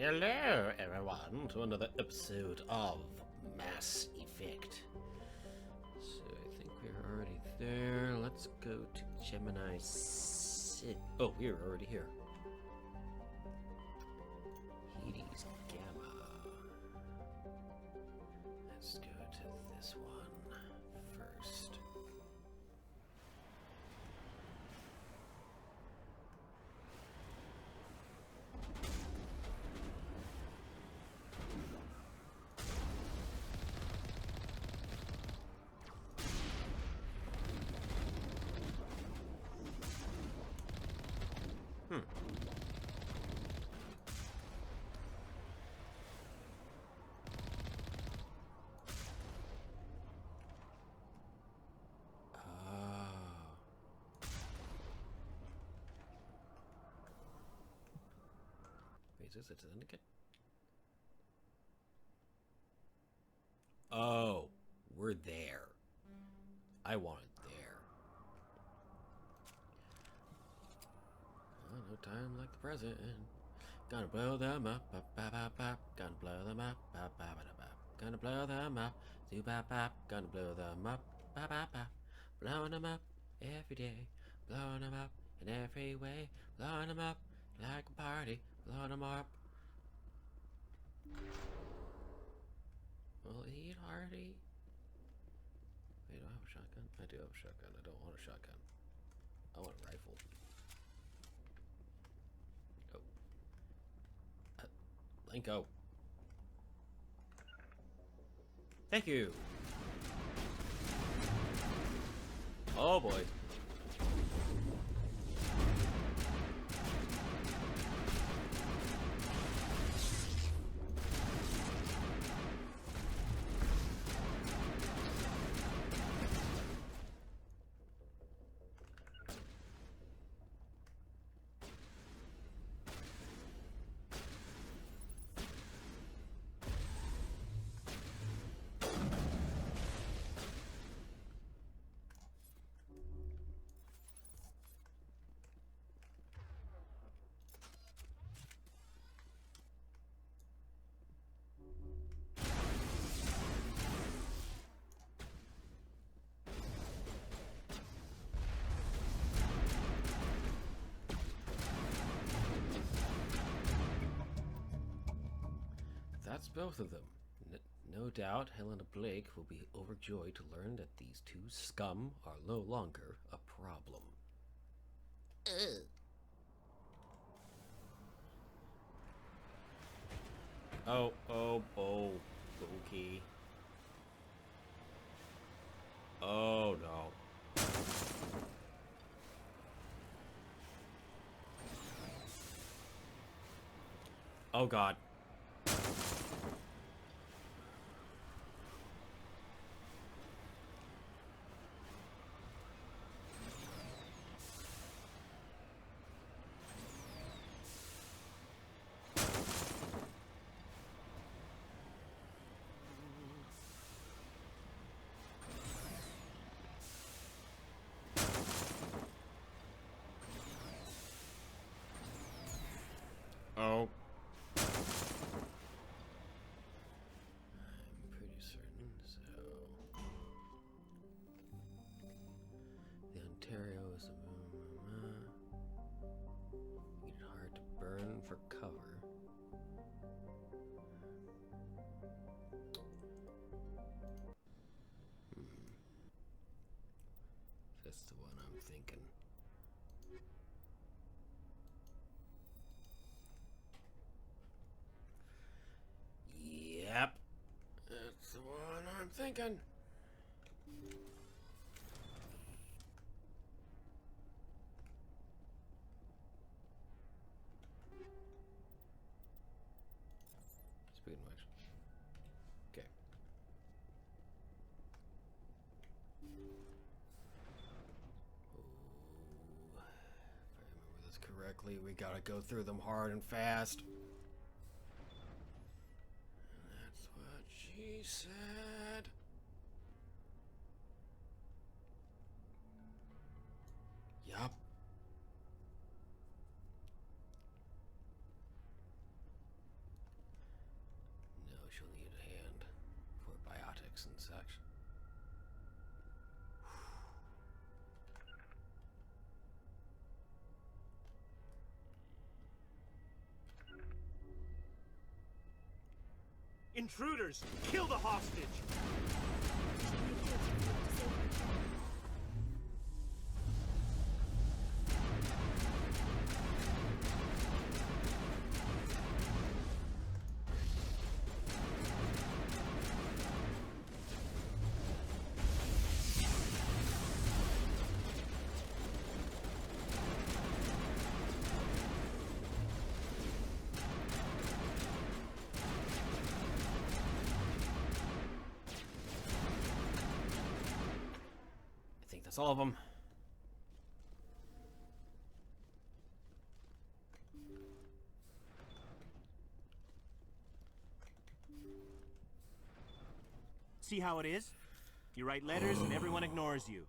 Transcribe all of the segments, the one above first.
Hello, everyone, to another episode of Mass Effect. So I think we're already there. Let's go to Gemini 6. Oh, we're already here. Hades Gamma. Let's go to this one first. Wait, is it a syndicate? Oh, we're there. I wanted there. Oh, no time like the present. Gonna blow them up, gonna blow them up, gonna blow them up, gonna blow them up, blowing them up every day, blowing them up in every way, blowing them up like a party, blowing them up. We'll eat hearty. Wait, do I have a shotgun? I do have a shotgun. I don't want a shotgun. I want a rifle. Linko. Thank you. Oh boy. That's both of them. No doubt Helena Blake will be overjoyed to learn that these two scum are no longer a problem. Oh, okay. Oh no. Oh god. Oh. I'm pretty certain, so... The Ontario is Make it hard to burn for cover. That's the one I'm thinking. Yep. That's the one I'm thinking. Speaking of which. Okay. Ooh. If I remember this correctly, we gotta go through them hard and fast. That's what she said. Yup. optics and such. Intruders! Kill the hostage! I think that's all of them. See how it is? You write letters and everyone ignores you.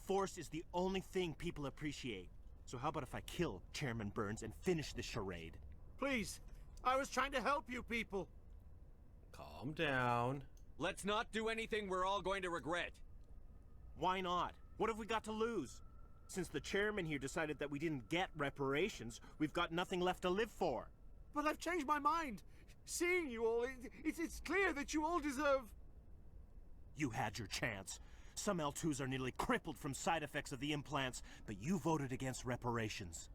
Force is the only thing people appreciate. So how about if I kill Chairman Burns and finish this charade? Please, I was trying to help you people. Calm down. Let's not do anything we're all going to regret. Why not? What have we got to lose? Since the chairman here decided that we didn't get reparations, we've got nothing left to live for. But I've changed my mind. Seeing you all, it's clear that you all deserve... You had your chance. Some L2s are nearly crippled from side effects of the implants, but you voted against reparations.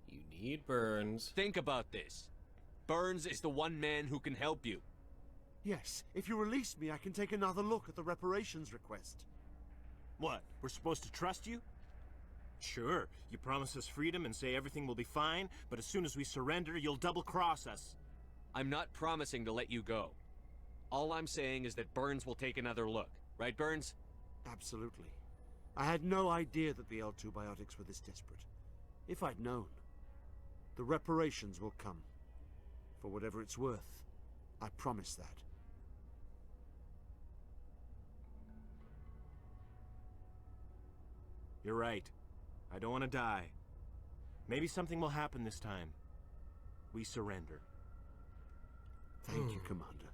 You need Burns. Think about this. Burns is the one man who can help you. Yes, if you release me, I can take another look at the reparations request. What, we're supposed to trust you? Sure, you promise us freedom and say everything will be fine, but as soon as we surrender, you'll double-cross us. I'm not promising to let you go. All I'm saying is that Burns will take another look. Right, Burns? Absolutely. I had no idea that the L2 biotics were this desperate. If I'd known, the reparations will come. For whatever it's worth, I promise that. You're right. I don't want to die. Maybe something will happen this time. We surrender. Thank you, Commander.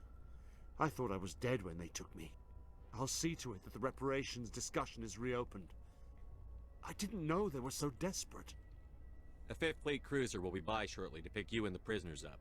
I thought I was dead when they took me. I'll see to it that the reparations discussion is reopened. I didn't know they were so desperate. A 5th Fleet cruiser will be by shortly to pick you and the prisoners up.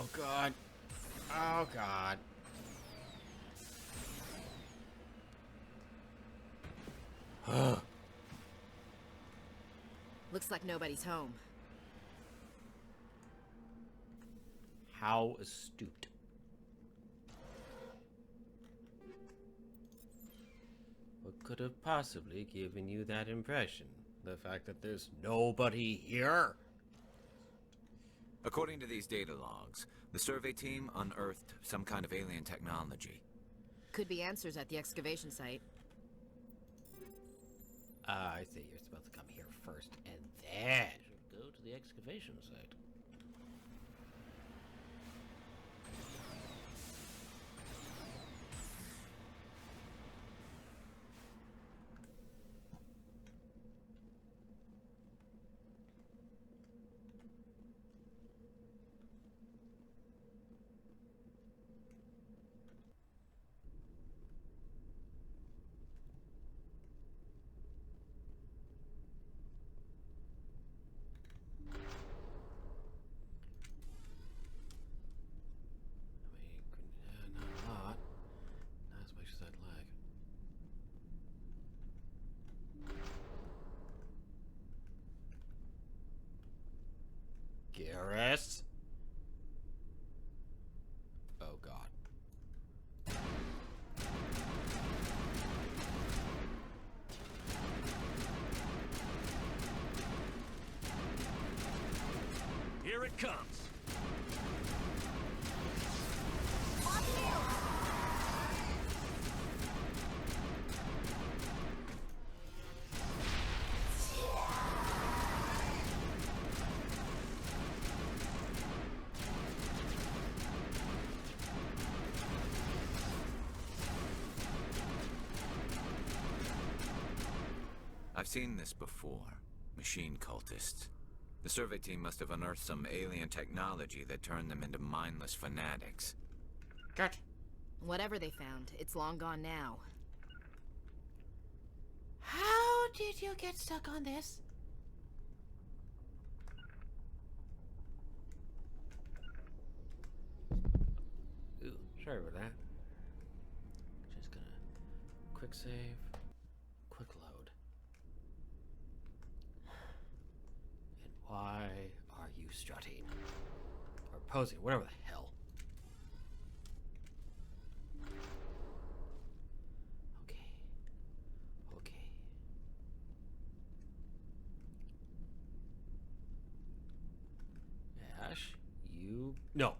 Oh god. Oh god. Looks like nobody's home. How astute. What could have possibly given you that impression? The fact that there's nobody here? According to these data logs, the survey team unearthed some kind of alien technology. Could be answers at the excavation site. I see you're supposed to come here first and then go to the excavation site. Here it comes. I've seen this before. Machine cultists. The survey team must have unearthed some alien technology that turned them into mindless fanatics. Cut. Whatever they found, it's long gone now. How did you get stuck on this? Ooh, sorry about that. Just gonna quick save, quick load. And why are you strutting? Or posing, whatever the hell. Okay. Okay. Ash, you... No.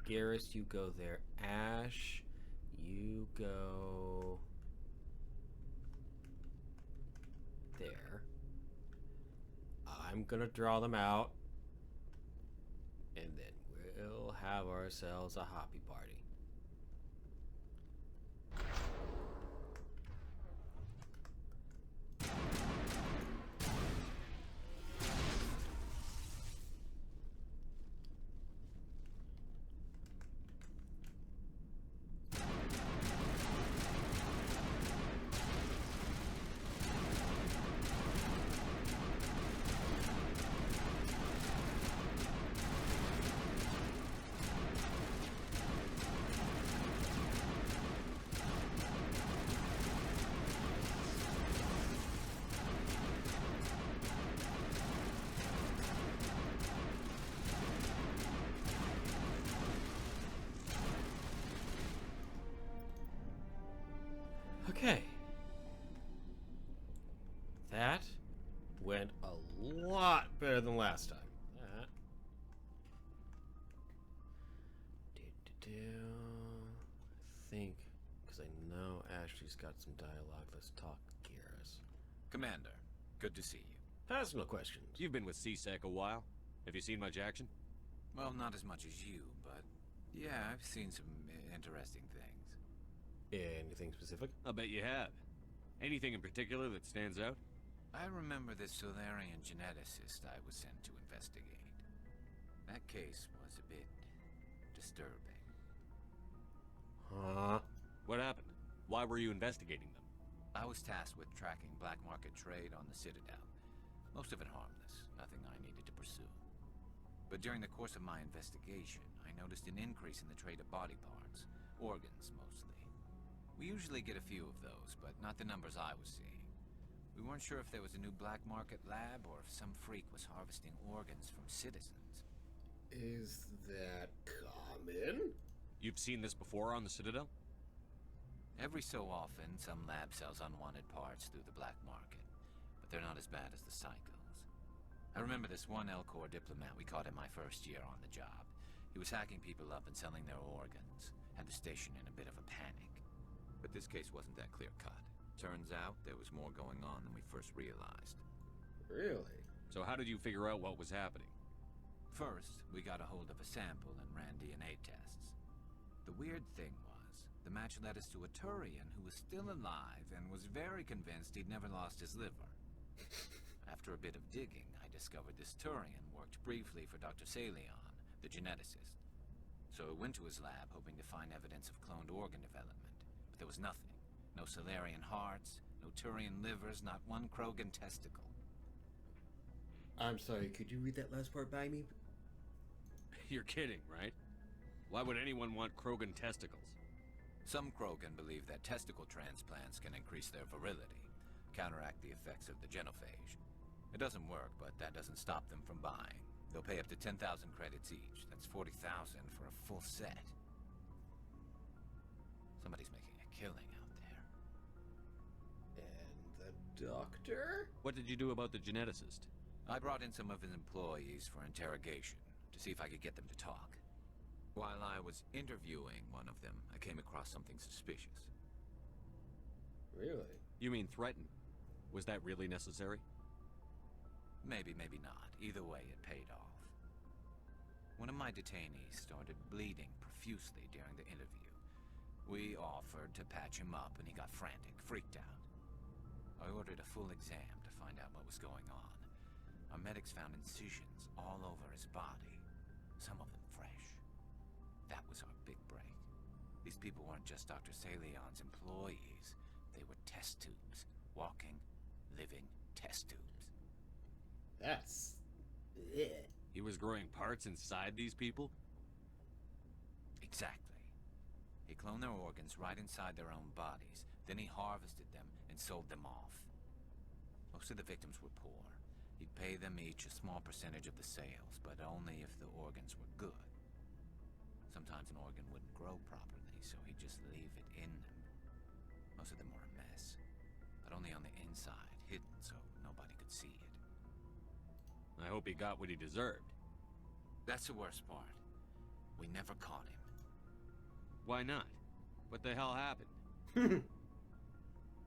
Garrus, you go there. Ash, you go... there. I'm gonna draw them out. And then we'll have ourselves a hoppy party. Okay. That went a lot better than last time. That. I think, because I know Ashley's got some dialogue. Let's talk Garrus. Commander, good to see you. Personal questions. You've been with CSEC a while. Have you seen much action? Well, not as much as you, but yeah, I've seen some interesting things. Anything specific? I'll bet you have. Anything in particular that stands out? I remember this Solarian geneticist I was sent to investigate. That case was a bit disturbing. Huh? What happened? Why were you investigating them? I was tasked with tracking black market trade on the Citadel. Most of it harmless, nothing I needed to pursue. But during the course of my investigation, I noticed an increase in the trade of body parts, organs mostly. We usually get a few of those, but not the numbers I was seeing. We weren't sure if there was a new black market lab or if some freak was harvesting organs from citizens. Is that common? You've seen this before on the Citadel? Every so often, some lab sells unwanted parts through the black market, but they're not as bad as the cycles. I remember this one L-Corps diplomat we caught in my first year on the job. He was hacking people up and selling their organs, had the station in a bit of a panic. But this case wasn't that clear-cut. Turns out there was more going on than we first realized. Really? So how did you figure out what was happening? First, we got a hold of a sample and ran DNA tests. The weird thing was, the match led us to a Turian who was still alive and was very convinced he'd never lost his liver. After a bit of digging, I discovered this Turian worked briefly for Dr. Salion, the geneticist. So I went to his lab hoping to find evidence of cloned organ development. But there was nothing. No Solarian hearts, no Turian livers, not one Krogan testicle. I'm sorry, could you read that last part by me? You're kidding, right? Why would anyone want Krogan testicles? Some Krogan believe that testicle transplants can increase their virility, counteract the effects of the genophage. It doesn't work, but that doesn't stop them from buying. They'll pay up to 10,000 credits each. That's 40,000 for a full set. Somebody's making a killing out there. And the doctor? What did you do about the geneticist? I brought in some of his employees for interrogation. to see if I could get them to talk. While I was interviewing one of them, I came across something suspicious. Really? You mean threaten? Was that really necessary? Maybe, maybe not. Either way, it paid off. One of my detainees started bleeding profusely during the interview. We offered to patch him up, and he got frantic, freaked out. I ordered a full exam to find out what was going on. Our medics found incisions all over his body, some of them fresh. That was our big break. These people weren't just Dr. Salion's employees. They were test tubes. Walking, living test tubes. That's... yeah. He was growing parts inside these people? Exactly. He cloned their organs right inside their own bodies. Then he harvested them and sold them off. Most of the victims were poor. He'd pay them each a small percentage of the sales, but only if the organs were good. Sometimes an organ wouldn't grow properly, so he'd just leave it in them. Most of them were a mess, but only on the inside, hidden so nobody could see it. I hope he got what he deserved. That's the worst part. We never caught him. Why not? What the hell happened?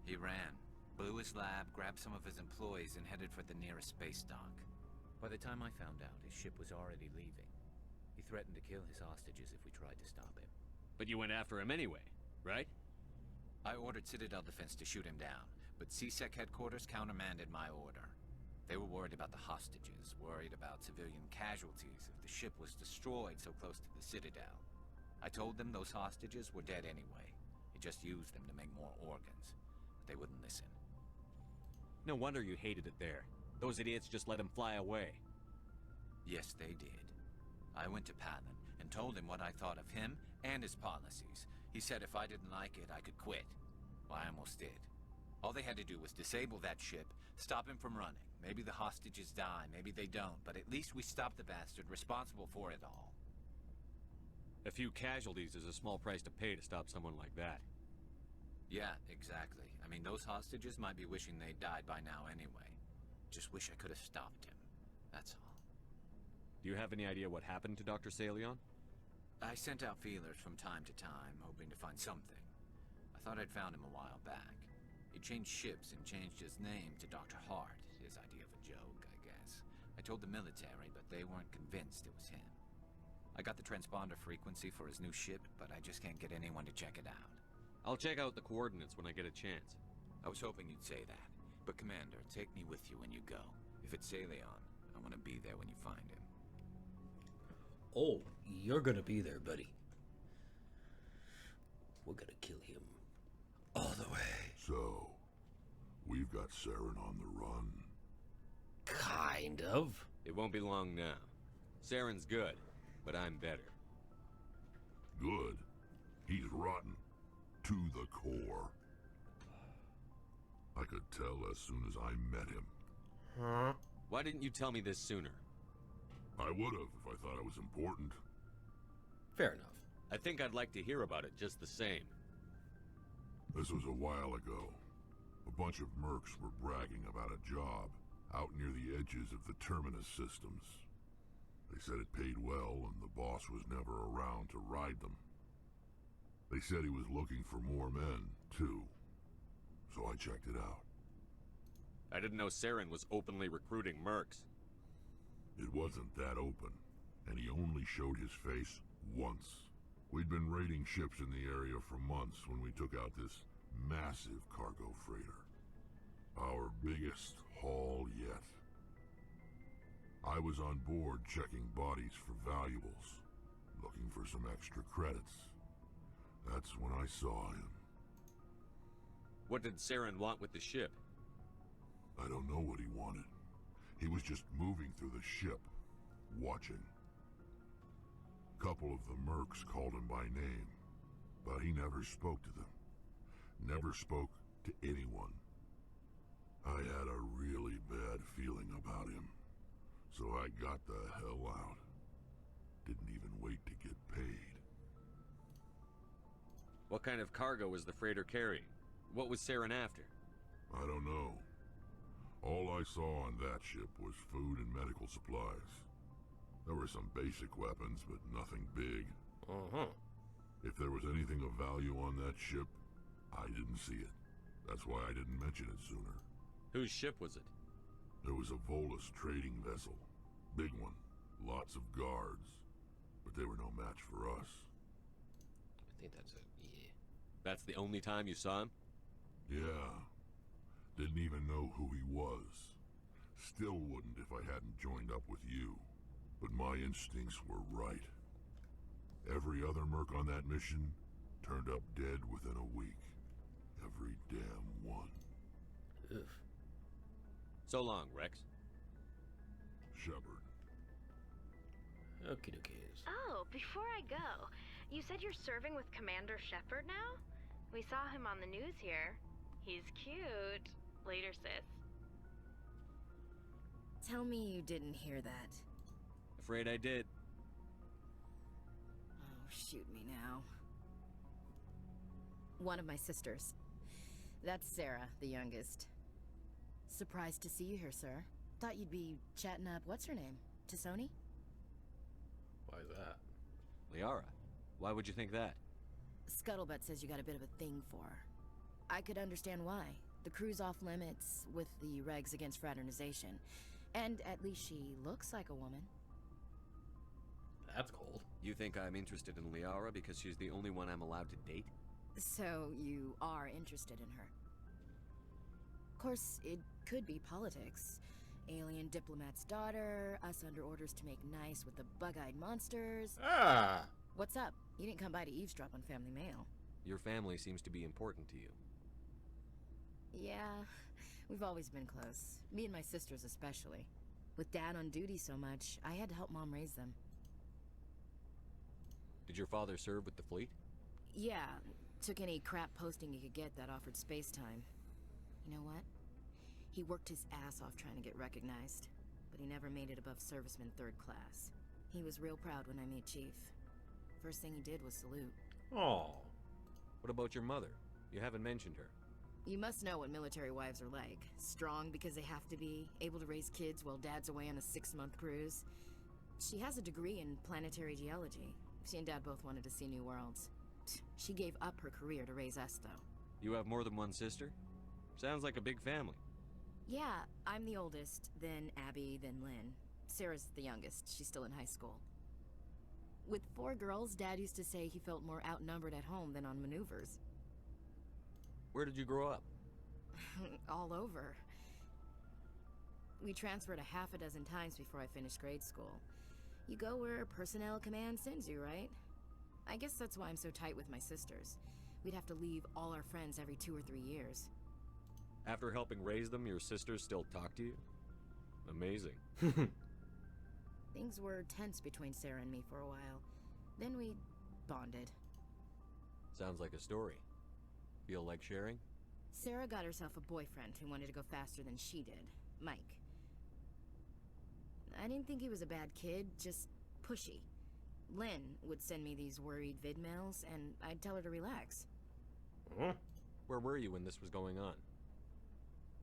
He ran, blew his lab, grabbed some of his employees, and headed for the nearest space dock. By the time I found out, his ship was already leaving. He threatened to kill his hostages if we tried to stop him. But you went after him anyway, right? I ordered Citadel Defense to shoot him down, but CSEC headquarters countermanded my order. They were worried about the hostages, worried about civilian casualties if the ship was destroyed so close to the Citadel. I told them those hostages were dead anyway. He just used them to make more organs. But they wouldn't listen. No wonder you hated it there. Those idiots just let him fly away. Yes, they did. I went to Palin and told him what I thought of him and his policies. He said if I didn't like it, I could quit. Well, I almost did. All they had to do was disable that ship, stop him from running. Maybe the hostages die, maybe they don't, but at least we stopped the bastard responsible for it all. A few casualties is a small price to pay to stop someone like that. Yeah, exactly. I mean, those hostages might be wishing they'd died by now anyway. Just wish I could have stopped him. That's all. Do you have any idea what happened to Dr. Salion? I sent out feelers from time to time, hoping to find something. I thought I'd found him a while back. He changed ships and changed his name to Dr. Hart, his idea of a joke, I guess. I told the military, but they weren't convinced it was him. I got the transponder frequency for his new ship, but I just can't get anyone to check it out. I'll check out the coordinates when I get a chance. I was hoping you'd say that. But Commander, take me with you when you go. If it's Salion, I want to be there when you find him. Oh, you're gonna be there, buddy. We're gonna kill him all the way. So, we've got Saren on the run. Kind of. It won't be long now. Saren's good, but I'm better. Good. He's rotten. To the core. I could tell as soon as I met him. Huh? Why didn't you tell me this sooner? I would have if I thought it was important. Fair enough. I think I'd like to hear about it just the same. This was a while ago. A bunch of mercs were bragging about a job out near the edges of the Terminus systems. They said it paid well and the boss was never around to ride them. They said he was looking for more men, too. So I checked it out. I didn't know Saren was openly recruiting mercs. It wasn't that open, and he only showed his face once. We'd been raiding ships in the area for months when we took out this massive cargo freighter. Our biggest haul yet. I was on board checking bodies for valuables, looking for some extra credits. That's when I saw him. What did Saren want with the ship? I don't know what he wanted. He was just moving through the ship, watching. Couple of the mercs called him by name, but he never spoke to them. Never spoke to anyone. I had a really bad feeling about him, so I got the hell out. Didn't even wait to get paid. What kind of cargo was the freighter carrying? What was Saren after? I don't know. All I saw on that ship was food and medical supplies. There were some basic weapons, but nothing big. Uh-huh. If there was anything of value on that ship, I didn't see it. That's why I didn't mention it sooner. Whose ship was it? There was a Volus trading vessel. Big one. Lots of guards. But they were no match for us. I think that's it. Yeah. That's the only time you saw him? Yeah. Didn't even know who he was. Still wouldn't if I hadn't joined up with you. But my instincts were right. Every other merc on that mission turned up dead within a week. Every damn one. Ugh. So long, Rex. Shepard. Okie dokies. Oh, before I go, you said you're serving with Commander Shepard now? We saw him on the news here. He's cute. Later, sis. Tell me you didn't hear that. Afraid I did. Oh, shoot me now. One of my sisters. That's Sarah, the youngest. Surprised to see you here, sir. Thought you'd be chatting up, what's her name? Tassoni? Why is that? Liara, why would you think that? Scuttlebutt says you got a bit of a thing for her. I could understand why. The crew's off limits with the regs against fraternization. And at least she looks like a woman. That's cold. You think I'm interested in Liara because she's the only one I'm allowed to date? So you are interested in her. Of course, it could be politics. Alien diplomat's daughter, us under orders to make nice with the bug-eyed monsters. Ah! What's up? You didn't come by to eavesdrop on family mail. Your family seems to be important to you. Yeah, we've always been close. Me and my sisters especially. With Dad on duty so much, I had to help Mom raise them. Did your father serve with the fleet? Yeah, took any crap posting he could get that offered space time. You know what? He worked his ass off trying to get recognized, but he never made it above serviceman 3rd class. He was real proud when I made Chief. First thing he did was salute. Oh. What about your mother? You haven't mentioned her. You must know what military wives are like. Strong because they have to be, able to raise kids while Dad's away on a 6-month cruise. She has a degree in planetary geology. She and Dad both wanted to see new worlds. She gave up her career to raise us, though. You have more than one sister? Sounds like a big family. Yeah, I'm the oldest, then Abby, then Lynn. Sarah's the youngest. She's still in high school. With 4 girls, Dad used to say he felt more outnumbered at home than on maneuvers. Where did you grow up? All over. We transferred a half a dozen times before I finished grade school. You go where personnel command sends you, right? I guess that's why I'm so tight with my sisters. We'd have to leave all our friends every 2 or 3 years. After helping raise them, your sisters still talk to you? Amazing. Things were tense between Sarah and me for a while. Then we bonded. Sounds like a story. Feel like sharing? Sarah got herself a boyfriend who wanted to go faster than she did, Mike. I didn't think he was a bad kid, just pushy. Lynn would send me these worried vid mails, and I'd tell her to relax. Huh? Where were you when this was going on?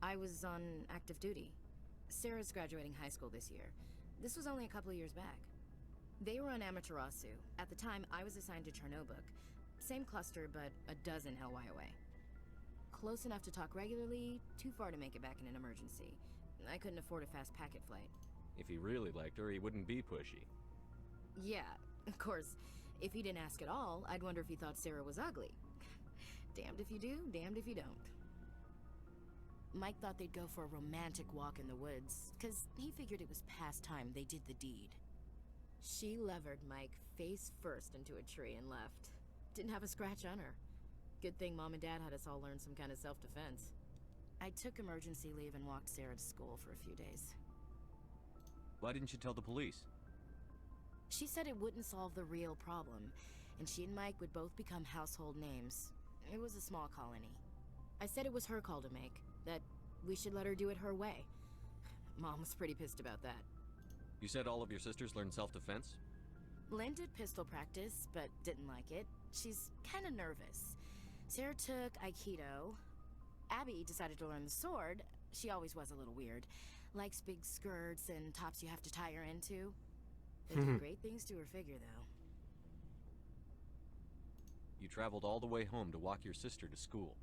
I was on active duty. Sarah's graduating high school this year. This was only a couple of years back. They were on Amaterasu. At the time, I was assigned to Chernobog. Same cluster, but a dozen LY away. Close enough to talk regularly, too far to make it back in an emergency. I couldn't afford a fast packet flight. If he really liked her, he wouldn't be pushy. Yeah, of course, if he didn't ask at all, I'd wonder if he thought Sarah was ugly. Damned if you do, damned if you don't. Mike thought they'd go for a romantic walk in the woods, because he figured it was past time they did the deed. She levered Mike face first into a tree and left. Didn't have a scratch on her. Good thing Mom and Dad had us all learn some kind of self-defense. I took emergency leave and walked Sarah to school for a few days. Why didn't you tell the police? She said it wouldn't solve the real problem, and she and Mike would both become household names. It was a small colony. I said it was her call to make, that we should let her do it her way. Mom was pretty pissed about that. You said all of your sisters learned self-defense? Lynn did pistol practice, but didn't like it. She's kind of nervous. Sarah took Aikido. Abby decided to learn the sword. She always was a little weird. Likes big skirts and tops you have to tie her into. They do great things to her figure, though. You traveled all the way home to walk your sister to school.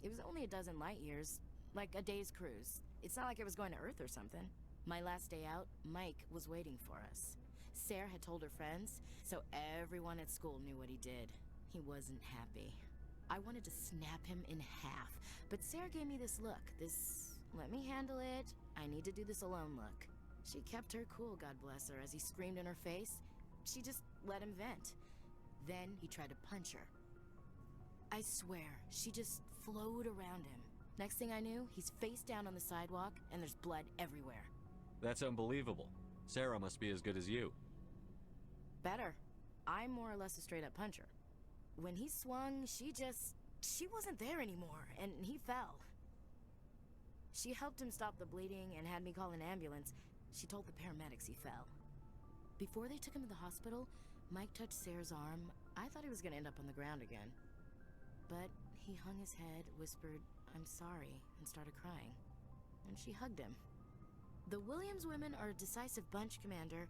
It was only a dozen light years, like a day's cruise. It's not like I was going to Earth or something. My last day out, Mike was waiting for us. Sarah had told her friends, so everyone at school knew what he did. He wasn't happy. I wanted to snap him in half, but Sarah gave me this look, this let me handle it, I need to do this alone look. She kept her cool, God bless her, as he screamed in her face. She just let him vent. Then he tried to punch her. I swear, she just flowed around him. Next thing I knew, he's face down on the sidewalk, and there's blood everywhere. That's unbelievable. Sarah must be as good as you. Better. I'm more or less a straight-up puncher. When he swung, she wasn't there anymore, and he fell. She helped him stop the bleeding and had me call an ambulance. She told the paramedics he fell. Before they took him to the hospital, Mike touched Sarah's arm. I thought he was gonna end up on the ground again. But he hung his head, whispered, "I'm sorry," and started crying. And she hugged him. The Williams women are a decisive bunch, Commander.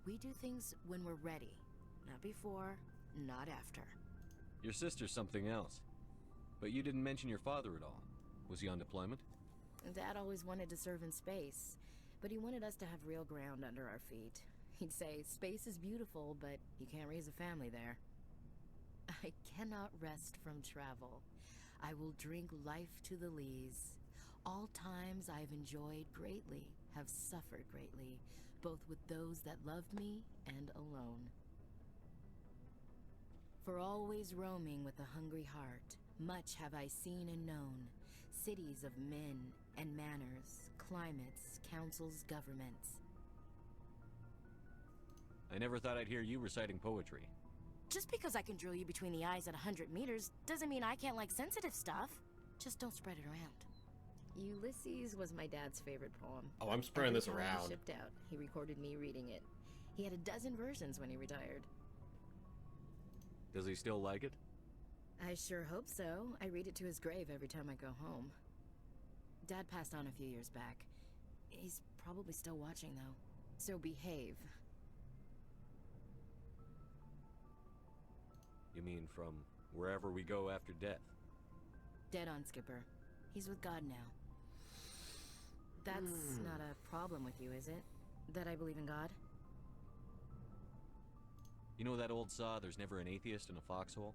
We do things when we're ready. Not before, not after. Your sister's something else. But you didn't mention your father at all. Was he on deployment? Dad always wanted to serve in space, but he wanted us to have real ground under our feet. He'd say, space is beautiful, but you can't raise a family there. I cannot rest from travel. I will drink life to the lees. All times I've enjoyed greatly, have suffered greatly, both with those that loved me and alone. For always roaming with a hungry heart, much have I seen and known, cities of men and manners, climates, councils, governments. I never thought I'd hear you reciting poetry. Just because I can drill you between the eyes at 100 meters doesn't mean I can't like sensitive stuff. Just don't spread it around. Ulysses was my dad's favorite poem. Oh, I'm spreading this Every time around. he shipped out, he recorded me reading it. He had a dozen versions when he retired. Does he still like it? I sure hope so. I read it to his grave every time I go home. Dad passed on a few years back. He's probably still watching, though. So behave. You mean from wherever we go after death? Dead on, Skipper. He's with God now. That's not a problem with you, is it? That I believe in God? You know that old saw, there's never an atheist in a foxhole?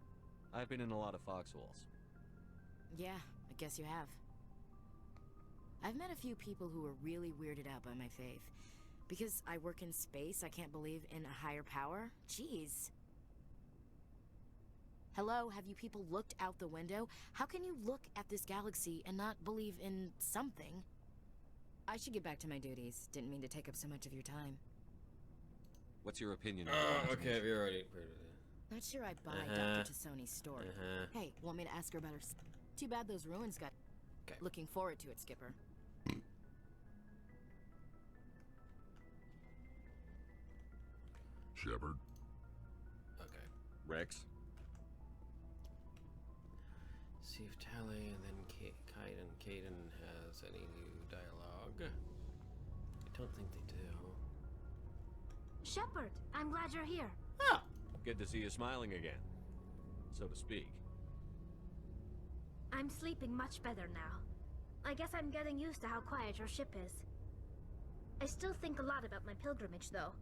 I've been in a lot of foxholes. Yeah, I guess you have. I've met a few people who were really weirded out by my faith. Because I work in space, I can't believe in a higher power? Jeez. Hello, have you people looked out the window? How can you look at this galaxy and not believe in something? I should get back to my duties. Didn't mean to take up so much of your time. What's your opinion on Okay, we already. Not sure I'd buy Dr. Tassoni's story. Hey, want me to ask her about her... Too bad those ruins got... Okay. Looking forward to it, Skipper. Shepard? Okay. Rex? See if Tally and then Caden has any new dialogue. I don't think they do. Shepard, I'm glad you're here. Ah! Good to see you smiling again, so to speak. I'm sleeping much better now. I guess I'm getting used to how quiet your ship is. I still think a lot about my pilgrimage, though.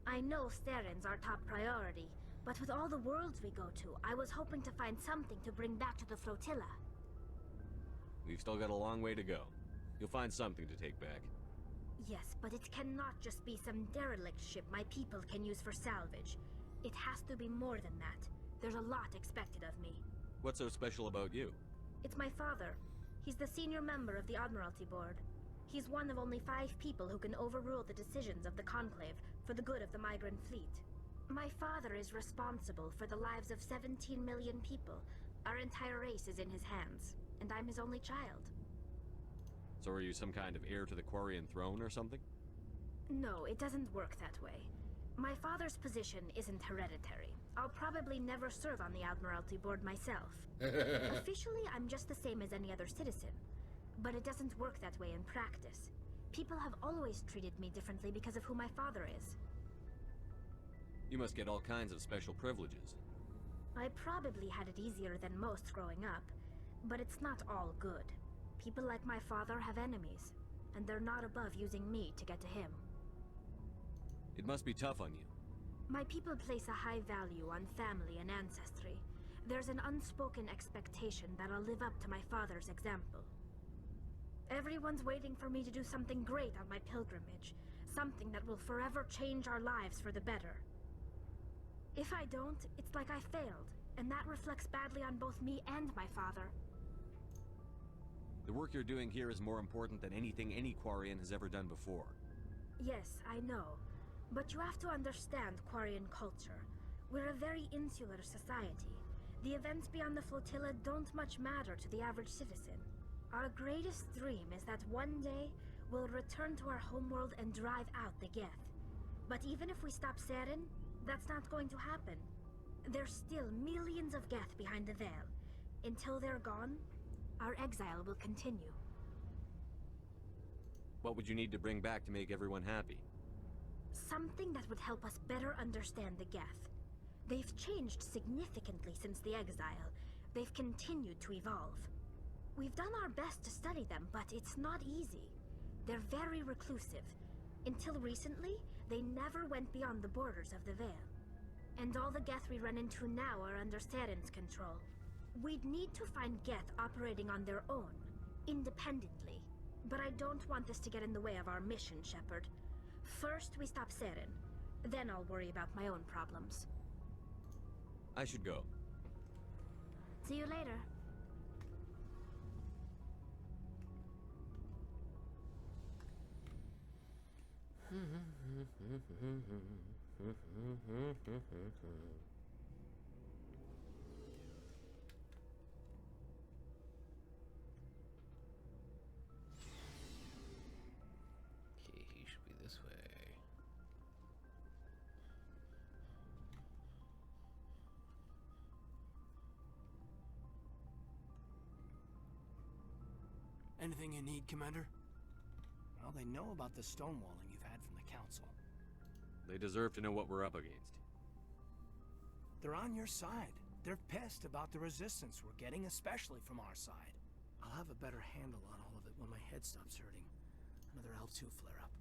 I know Saren's our top priority, but with all the worlds we go to, I was hoping to find something to bring back to the flotilla. We've still got a long way to go. You'll find something to take back. Yes, but it cannot just be some derelict ship my people can use for salvage. It has to be more than that. There's a lot expected of me. What's so special about you? It's my father. He's the senior member of the Admiralty Board. He's one of only 5 people who can overrule the decisions of the Conclave for the good of the migrant fleet. My father is responsible for the lives of 17 million people. Our entire race is in his hands, and I'm his only child. So are you some kind of heir to the Quarian throne or something? No, it doesn't work that way. My father's position isn't hereditary. I'll probably never serve on the Admiralty Board myself. Officially, I'm just the same as any other citizen. But it doesn't work that way in practice. People have always treated me differently because of who my father is. You must get all kinds of special privileges. I probably had it easier than most growing up, but it's not all good. People like my father have enemies, and they're not above using me to get to him. It must be tough on you. My people place a high value on family and ancestry. There's an unspoken expectation that I'll live up to my father's example. Everyone's waiting for me to do something great on my pilgrimage, something that will forever change our lives for the better. If I don't, it's like I failed, and that reflects badly on both me and my father. The work you're doing here is more important than anything any Quarian has ever done before. Yes, I know. But you have to understand Quarian culture. We're a very insular society. The events beyond the flotilla don't much matter to the average citizen. Our greatest dream is that one day we'll return to our homeworld and drive out the Geth. But even if we stop Saren, that's not going to happen. There's still millions of Geth behind the veil. Until they're gone, our exile will continue. What would you need to bring back to make everyone happy? Something that would help us better understand the Geth. They've changed significantly since the exile. They've continued to evolve. We've done our best to study them, but it's not easy. They're very reclusive. Until recently, they never went beyond the borders of the Veil. And all the Geth we run into now are under Saren's control. We'd need to find Geth operating on their own, independently. But I don't want this to get in the way of our mission, Shepard. First, we stop Saren. Then I'll worry about my own problems. I should go. See you later. Okay, he should be this way. Anything you need, Commander? Well, they know about the stonewalling you've had from the Council. They deserve to know what we're up against. They're on your side. They're pissed about the resistance we're getting, especially from our side. I'll have a better handle on all of it when my head stops hurting. Another L2 flare-up.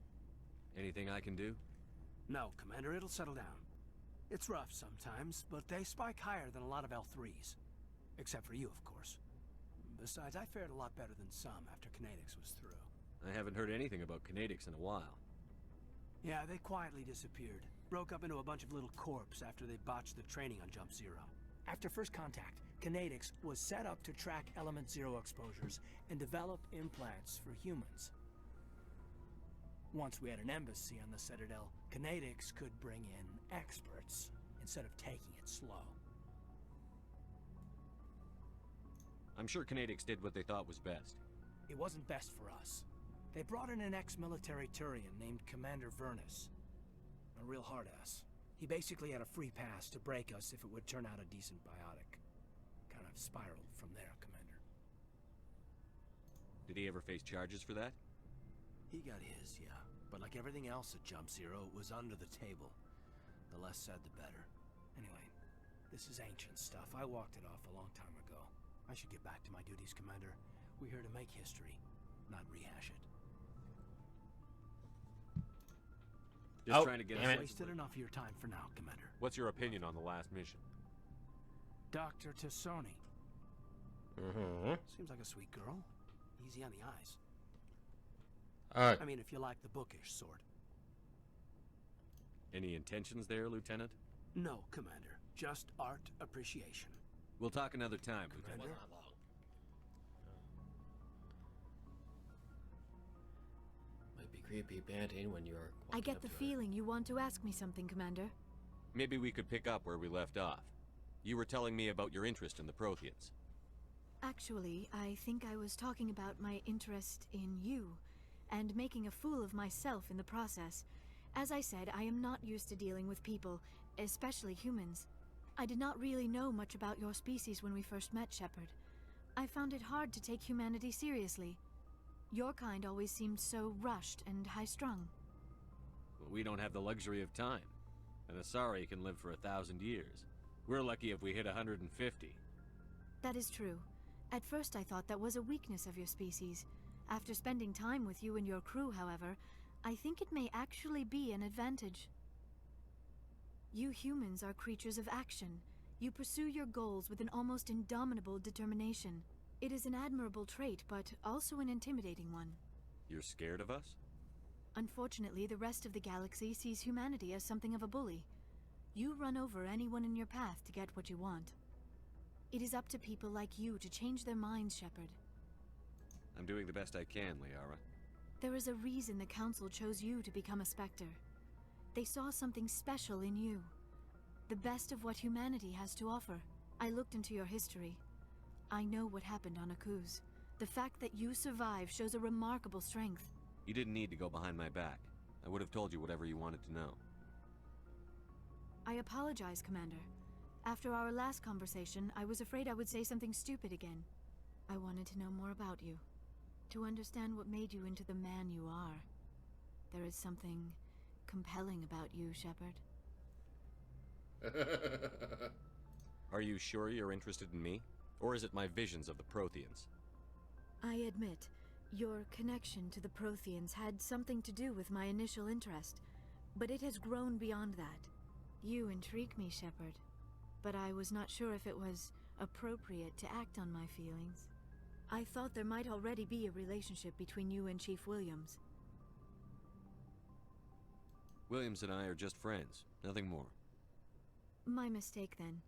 Anything I can do? No, Commander, it'll settle down. It's rough sometimes, but they spike higher than a lot of L3s. Except for you, of course. Besides, I fared a lot better than some after Kinetics was through. I haven't heard anything about Kinetics in a while. Yeah, they quietly disappeared. Broke up into a bunch of little corps after they botched the training on Jump Zero. After first contact, Kinetics was set up to track Element Zero exposures and develop implants for humans. Once we had an embassy on the Citadel, Kinetics could bring in experts instead of taking it slow. I'm sure Kinetics did what they thought was best. It wasn't best for us. They brought in an ex-military Turian named Commander Vernus. A real hard-ass. He basically had a free pass to break us if it would turn out a decent biotic. Kind of spiraled from there, Commander. Did he ever face charges for that? He got his, yeah. But like everything else at Jump Zero, it was under the table. The less said, the better. Anyway, this is ancient stuff. I walked it off a long time ago. I should get back to my duties, Commander. We're here to make history, not rehash it. Just Oh, trying to get damn us it. Wasted enough of your time for now, Commander. What's your opinion on the last mission? Dr. Tassoni. Mm-hmm. Seems like a sweet girl. Easy on the eyes. I mean, if you like the bookish sort. Any intentions there, Lieutenant? No, Commander. Just art appreciation. We'll talk another time, Lieutenant. Commander? Not long. Might be creepy panting when you're I walking get up the to her. feeling you want to ask me something, Commander. Maybe we could pick up where we left off. You were telling me about your interest in the Protheans. Actually, I think I was talking about my interest in you, and making a fool of myself in the process. As I said, I am not used to dealing with people, especially humans. I did not really know much about your species when we first met, Shepard. I found it hard to take humanity seriously. Your kind always seemed so rushed and high-strung. But we don't have the luxury of time. An Asari can live for 1,000 years. We're lucky if we hit 150. That is true. At first I thought that was a weakness of your species. After spending time with you and your crew, however, I think it may actually be an advantage. You humans are creatures of action. You pursue your goals with an almost indomitable determination. It is an admirable trait, but also an intimidating one. You're scared of us? Unfortunately, the rest of the galaxy sees humanity as something of a bully. You run over anyone in your path to get what you want. It is up to people like you to change their minds, Shepard. I'm doing the best I can, Liara. There is a reason the Council chose you to become a Spectre. They saw something special in you. The best of what humanity has to offer. I looked into your history. I know what happened on Akuz. The fact that you survived shows a remarkable strength. You didn't need to go behind my back. I would have told you whatever you wanted to know. I apologize, Commander. After our last conversation, I was afraid I would say something stupid again. I wanted to know more about you. To understand what made you into the man you are. There is something compelling about you, Shepard. Are you sure you're interested in me? Or is it my visions of the Protheans? I admit, your connection to the Protheans had something to do with my initial interest, but it has grown beyond that. You intrigue me, Shepard, but I was not sure if it was appropriate to act on my feelings. I thought there might already be a relationship between you and Chief Williams. Williams and I are just friends, nothing more. My mistake, then.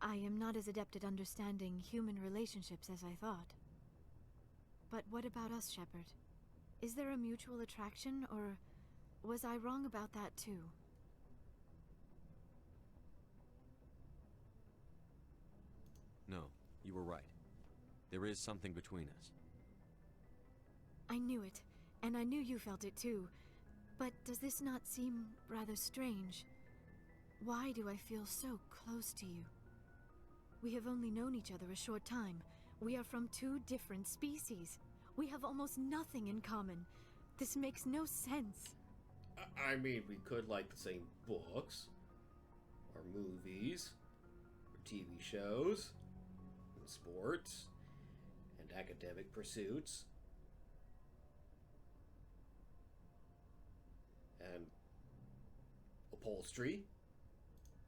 I am not as adept at understanding human relationships as I thought. But what about us, Shepard? Is there a mutual attraction, or was I wrong about that too? No, you were right. There is something between us. I knew it, and I knew you felt it too. But does this not seem rather strange? Why do I feel so close to you? We have only known each other a short time. We are from two different species. We have almost nothing in common. This makes no sense. I mean, we could like the same books, or movies, or TV shows, and sports, and academic pursuits, and upholstery.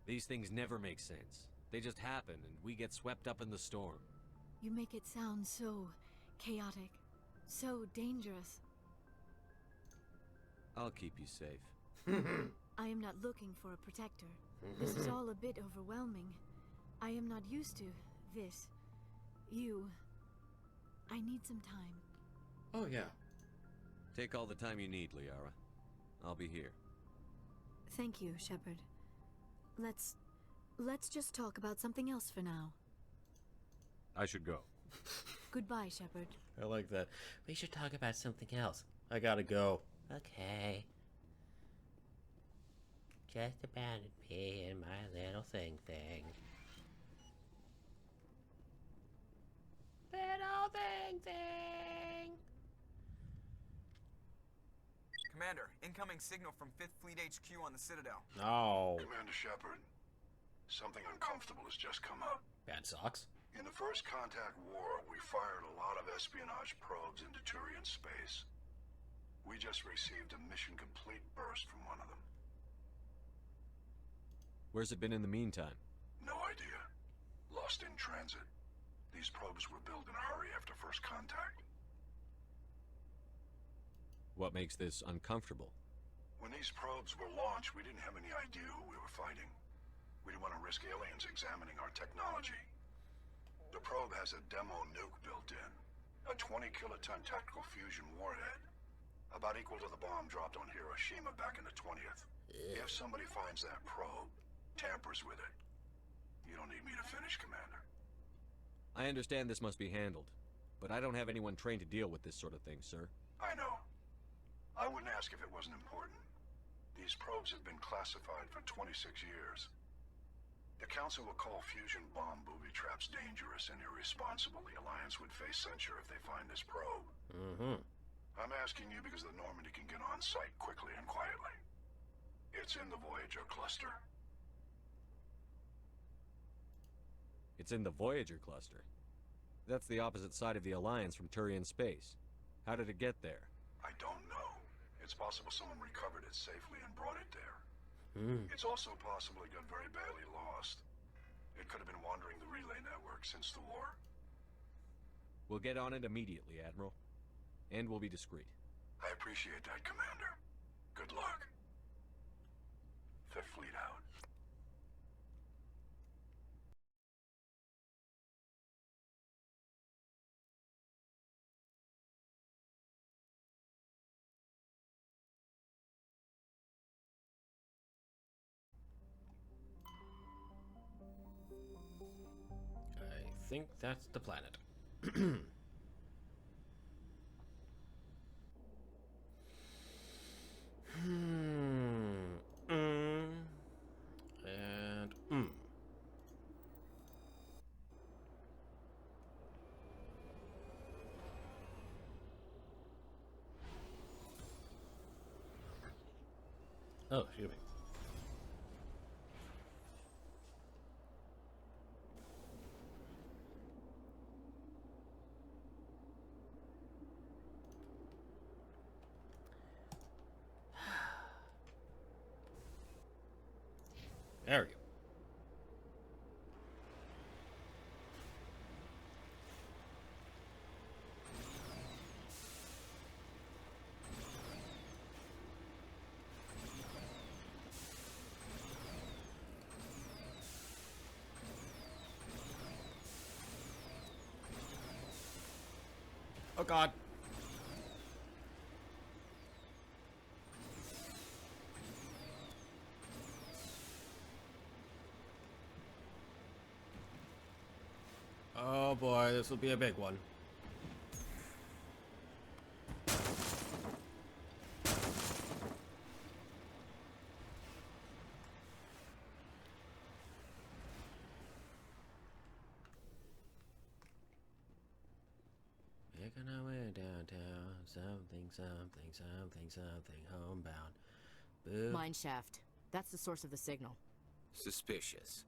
These things never make sense. They just happen, and we get swept up in the storm. You make it sound so chaotic, so dangerous. I'll keep you safe. I am not looking for a protector. This is all a bit overwhelming. I am not used to this. You. I need some time. Oh, yeah. Take all the time you need, Liara. I'll be here. Thank you, Shepard. Let's just talk about something else for now. I should go. Goodbye, Shepard. I like that. We should talk about something else. I gotta go. Okay. Just abandon me and my little thing. Little thing. Commander, incoming signal from 5th Fleet HQ on the Citadel. Oh. Commander Shepard, something uncomfortable has just come up. Bad socks. In the First Contact War, we fired a lot of espionage probes into Turian space. We just received a mission complete burst from one of them. Where's it been in the meantime? No idea. Lost in transit. These probes were built in a hurry after First Contact. What makes this uncomfortable? When these probes were launched, we didn't have any idea who we were fighting. We didn't want to risk aliens examining our technology. The probe has a demo nuke built in. A 20-kiloton tactical fusion warhead. About equal to the bomb dropped on Hiroshima back in the 20th. If somebody finds that probe, tampers with it, you don't need me to finish, Commander. I understand this must be handled, but I don't have anyone trained to deal with this sort of thing, sir. I know. I wouldn't ask if it wasn't important. These probes have been classified for 26 years. The Council will call fusion bomb booby traps dangerous and irresponsible. The Alliance would face censure if they find this probe. I'm asking you because the Normandy can get on site quickly and quietly. It's in the Voyager cluster. It's in the Voyager cluster. That's the opposite side of the Alliance from Turian space. How did it get there? I don't know. It's possible someone recovered it safely and brought it there. It's also possible it got very badly lost. It could have been wandering the relay network since the war. We'll get on it immediately, Admiral. And we'll be discreet. I appreciate that, Commander. Good luck. Fifth Fleet out. I think that's the planet. And oh, excuse me. There we go. Oh God. Oh boy, this will be a big one. Making our way downtown, something homebound. Boo. Mine shaft. That's the source of the signal. Suspicious.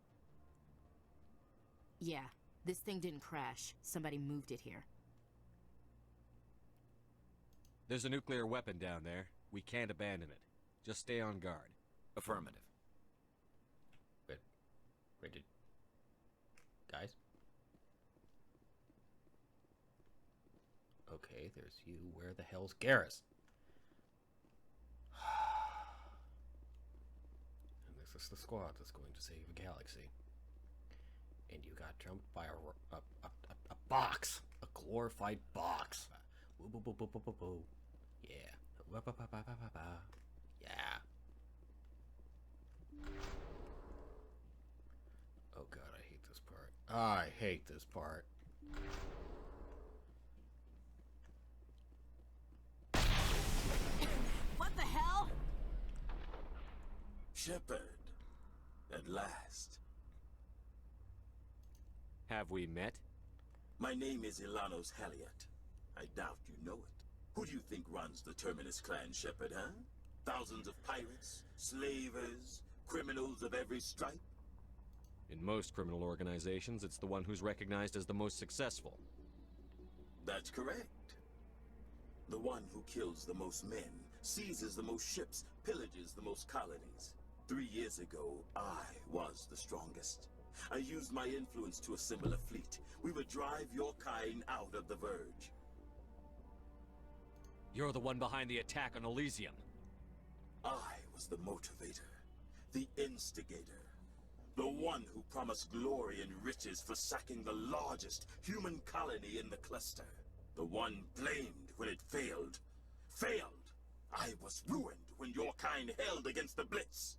Yeah, this thing didn't crash. Somebody moved it here. There's a nuclear weapon down there. We can't abandon it. Just stay on guard. Affirmative. Wait, guys? Okay, there's you. Where the hell's Garrus? And this is the squad that's going to save the galaxy. And you got jumped by a box. A glorified box. Woo boo boo boo boo boo boo. Yeah. Wah, ba, ba, ba, ba, ba, ba. Yeah. Oh God, I hate this part. I hate this part. What the hell? Shepard, at last. Have we met? My name is Ilanos Halliot. I doubt you know it. Who do you think runs the Terminus clan, Shepard, huh? Thousands of pirates, slavers, criminals of every stripe? In most criminal organizations, it's the one who's recognized as the most successful. That's correct. The one who kills the most men, seizes the most ships, pillages the most colonies. 3 years ago, I was the strongest. I used my influence to assemble a fleet. We would drive your kind out of the Verge. You're the one behind the attack on Elysium. I was the motivator, the instigator, the one who promised glory and riches for sacking the largest human colony in the cluster. The one blamed when it failed. Failed! I was ruined when your kind held against the Blitz.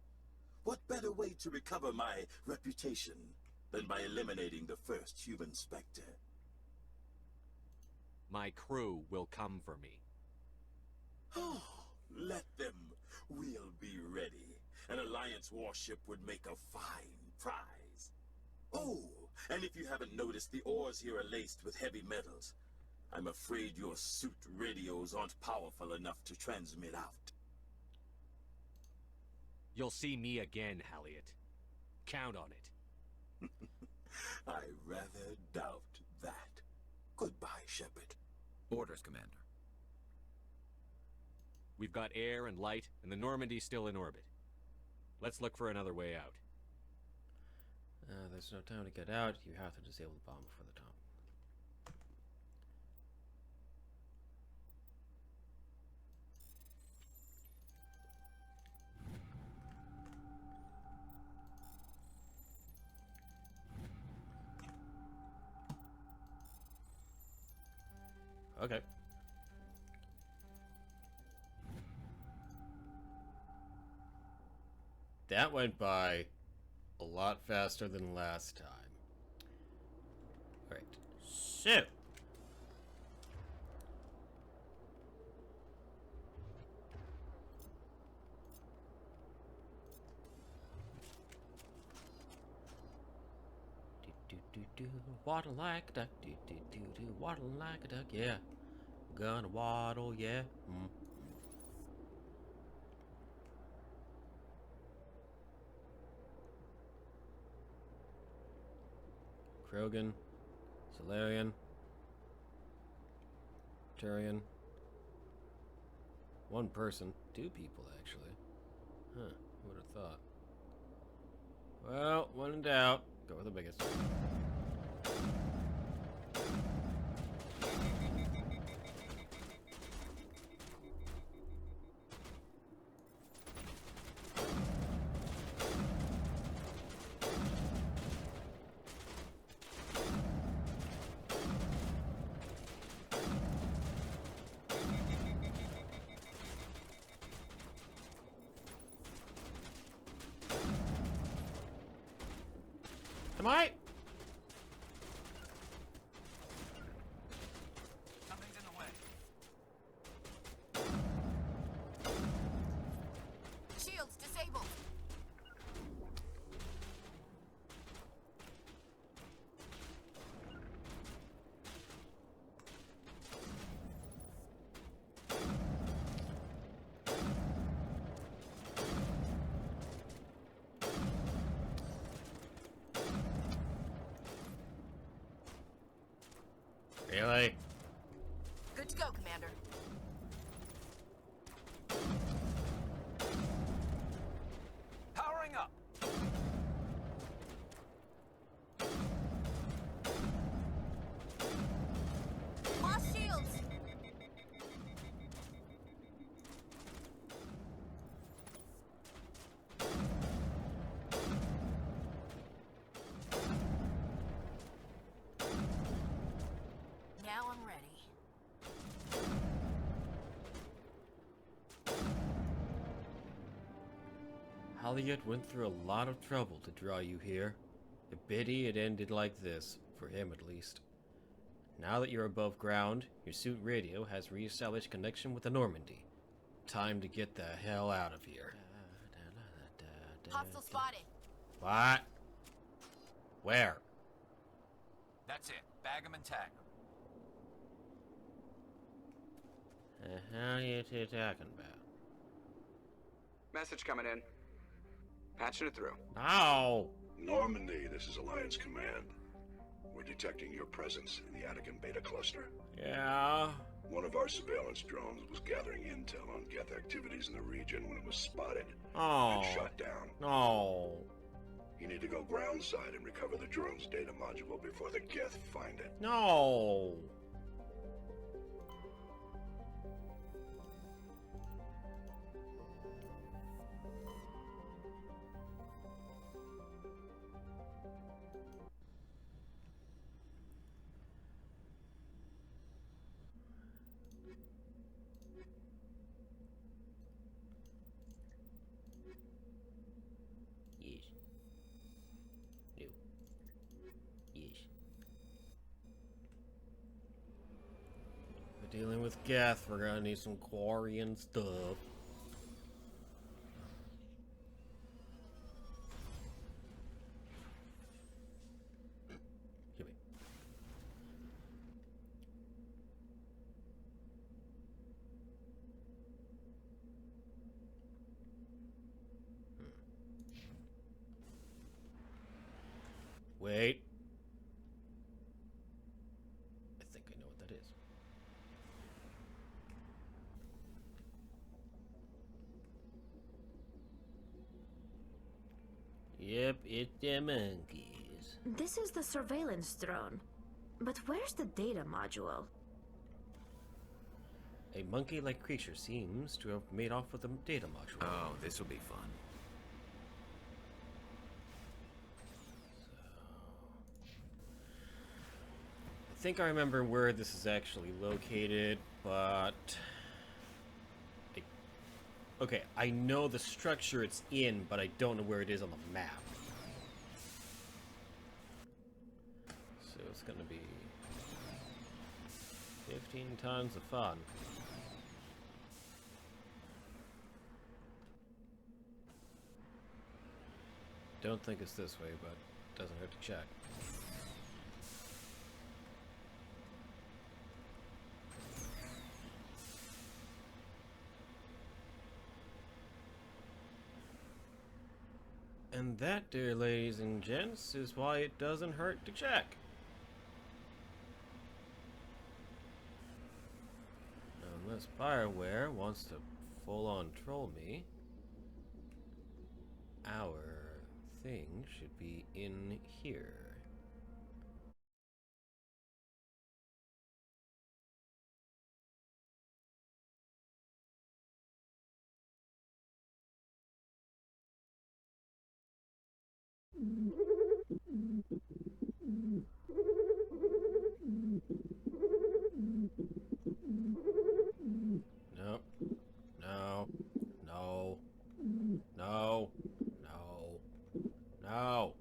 What better way to recover my reputation than by eliminating the first human Spectre? My crew will come for me. Oh, let them. We'll be ready. An Alliance warship would make a fine prize. Oh, and if you haven't noticed, the ores here are laced with heavy metals. I'm afraid your suit radios aren't powerful enough to transmit out. You'll see me again, Halliot. Count on it. I rather doubt that. Goodbye, Shepard. Orders, Commander. We've got air and light, and the Normandy's still in orbit. Let's look for another way out. There's no time to get out. You have to disable the bomb before the top. Okay. That went by a lot faster than last time. Alright, so. Waddle like a duck, waddle like a duck, yeah. Gonna waddle, yeah. Krogan, Solarian, Turian. One person, two people actually. Huh, who would have thought? Well, when in doubt, go with the biggest. Am I? Something's in the way. Shields disabled. Really? Good to go, Commander. Powering up. Lost shields. Now I'm ready. Halliot went through a lot of trouble to draw you here. A pity it ended like this, for him at least. Now that you're above ground, your suit radio has re-established connection with the Normandy. Time to get the hell out of here. Hostile spotted. What? Where? That's it. Bag 'em and tag 'em. The hell are you two talking about? Message coming in. Patching it through. No! Normandy, this is Alliance Command. We're detecting your presence in the Attican Beta Cluster. Yeah? One of our surveillance drones was gathering intel on Geth activities in the region when it was spotted Oh. and shot down. No. You need to go groundside and recover the drone's data module before the Geth find it. No. Yes. No. Yes. We're dealing with Geth. We're gonna need some quarry and stuff. Here we. Wait. I think I know what that is. Yep, it's the monkeys. This is the surveillance drone. But where's the data module? A monkey-like creature seems to have made off with the data module. Oh, this will be fun. I think I remember where this is actually located, but... Okay, I know the structure it's in, but I don't know where it is on the map. So it's gonna be 15 tons of fun. Don't think it's this way, but doesn't hurt to check. And that, dear ladies and gents, is why it doesn't hurt to check. Now, unless Bioware wants to full-on troll me, our thing should be in here. No. No. No. No. No. No.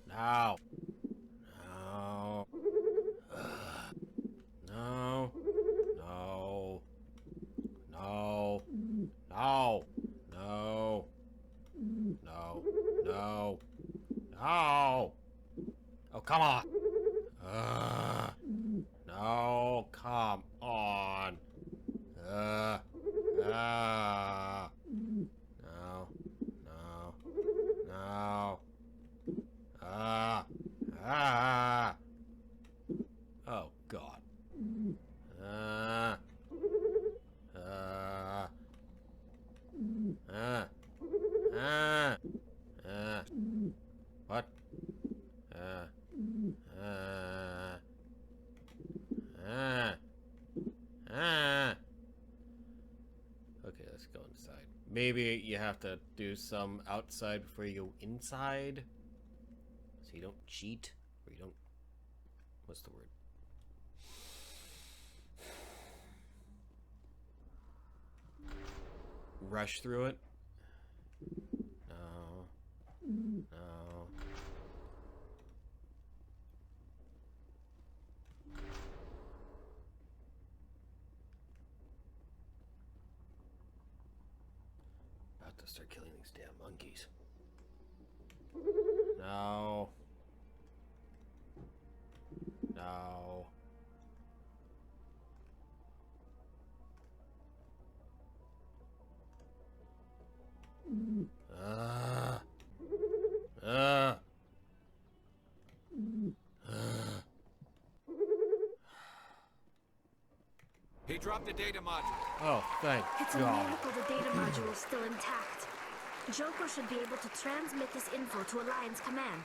No. No. No. No. No. No. No. No. No. No. Oh, come on. No, come on. No. No. No. Oh, God. What? Okay, let's go inside. Maybe you have to do some outside before you go inside. So you don't cheat, or you don't... What's the word? Rush through it? No. No. About to start killing these damn monkeys. No. No. He dropped the data module. Oh, thank It's a God. miracle the data module is still intact. Joker should be able to transmit this info to Alliance Command.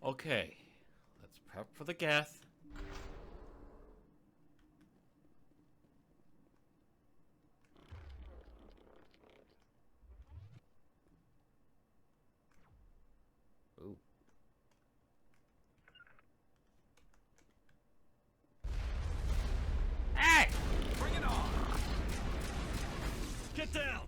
Okay, let's prep for the Geth. Ooh. Hey! Bring it on! Get down!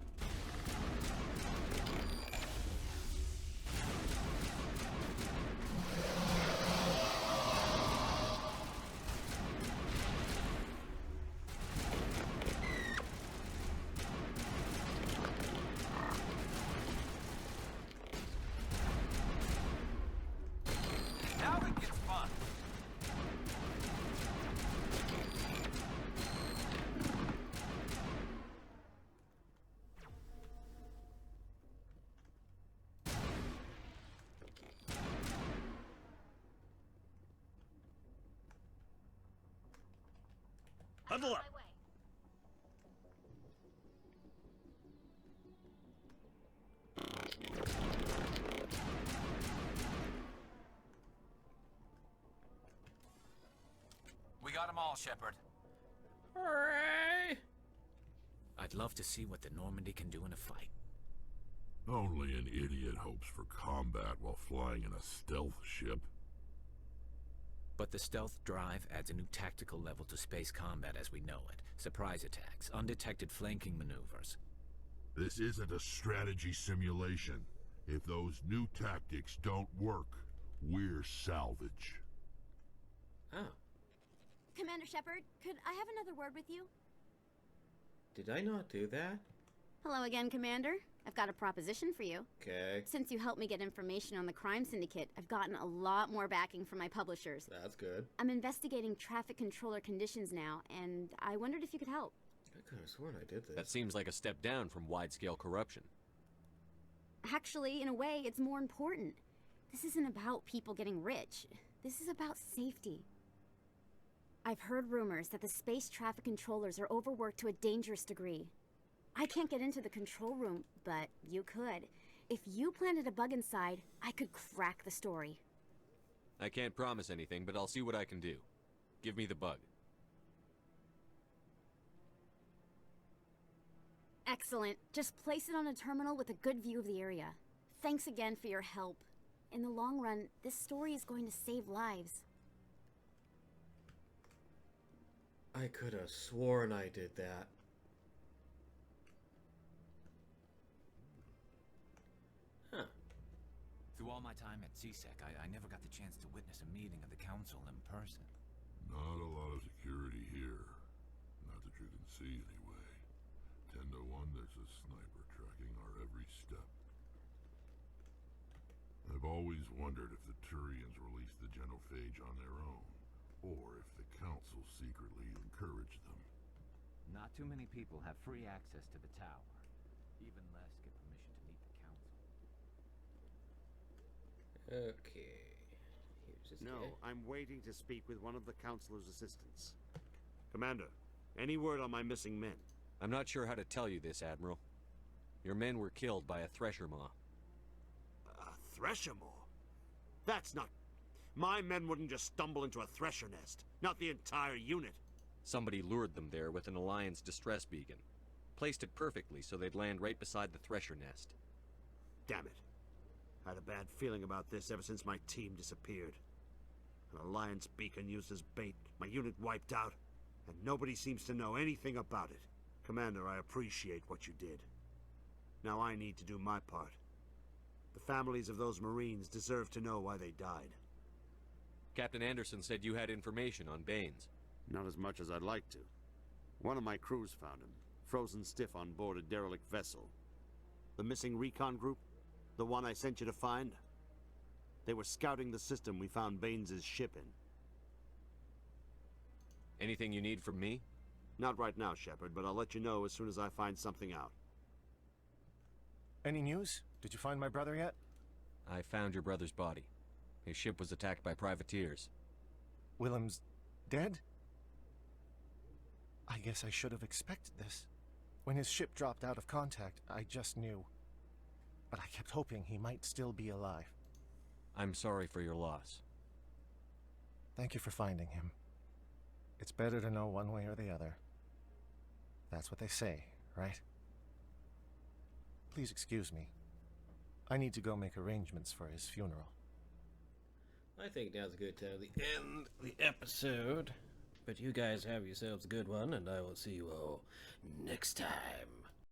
Now it gets fun. Huddle up! We got them all, Shepard. Hooray! I'd love to see what the Normandy can do in a fight. Only an idiot hopes for combat while flying in a stealth ship. But the stealth drive adds a new tactical level to space combat as we know it. Surprise attacks, undetected flanking maneuvers. This isn't a strategy simulation. If those new tactics don't work, we're salvage. Oh. Commander Shepard, could I have another word with you? Did I not do that? Hello again, Commander. I've got a proposition for you. Okay. Since you helped me get information on the crime syndicate, I've gotten a lot more backing from my publishers. That's good. I'm investigating traffic controller conditions now, and I wondered if you could help. I could have sworn I did this. That seems like a step down from wide-scale corruption. Actually, in a way, it's more important. This isn't about people getting rich. This is about safety. I've heard rumors that the space traffic controllers are overworked to a dangerous degree. I can't get into the control room, but you could. If you planted a bug inside, I could crack the story. I can't promise anything, but I'll see what I can do. Give me the bug. Excellent. Just place it on a terminal with a good view of the area. Thanks again for your help. In the long run, this story is going to save lives. I could have sworn I did that. Huh. Through all my time at CSEC, I never got the chance to witness a meeting of the Council in person. Not a lot of security here. Not that you can see anyway. 10 to 1, there's a sniper tracking our every step. I've always wondered if the Turians released the genophage on their own, or if the Council secretly encouraged them. Not too many people have free access to the tower. Even less get permission to meet the Council. Okay. Here's this No, guy. I'm waiting to speak with one of the Councilor's assistants. Commander, any word on my missing men? I'm not sure how to tell you this, Admiral. Your men were killed by a thresher maw. A thresher maw? That's not... My men wouldn't just stumble into a thresher nest. Not the entire unit. Somebody lured them there with an Alliance distress beacon. Placed it perfectly so they'd land right beside the thresher nest. Damn it. I had a bad feeling about this ever since my team disappeared. An Alliance beacon used as bait, my unit wiped out, and nobody seems to know anything about it. Commander, I appreciate what you did. Now I need to do my part. The families of those Marines deserve to know why they died. Captain Anderson said you had information on Baines. Not as much as I'd like to. One of my crews found him, frozen stiff on board a derelict vessel. The missing recon group? The one I sent you to find? They were scouting the system we found Baines' ship in. Anything you need from me? Not right now, Shepard, but I'll let you know as soon as I find something out. Any news? Did you find my brother yet? I found your brother's body. His ship was attacked by privateers. Willem's dead? I guess I should have expected this. When his ship dropped out of contact, I just knew. But I kept hoping he might still be alive. I'm sorry for your loss. Thank you for finding him. It's better to know one way or the other. That's what they say, right? Please excuse me. I need to go make arrangements for his funeral. I think now's a good time to end the episode. But you guys have yourselves a good one, and I will see you all next time.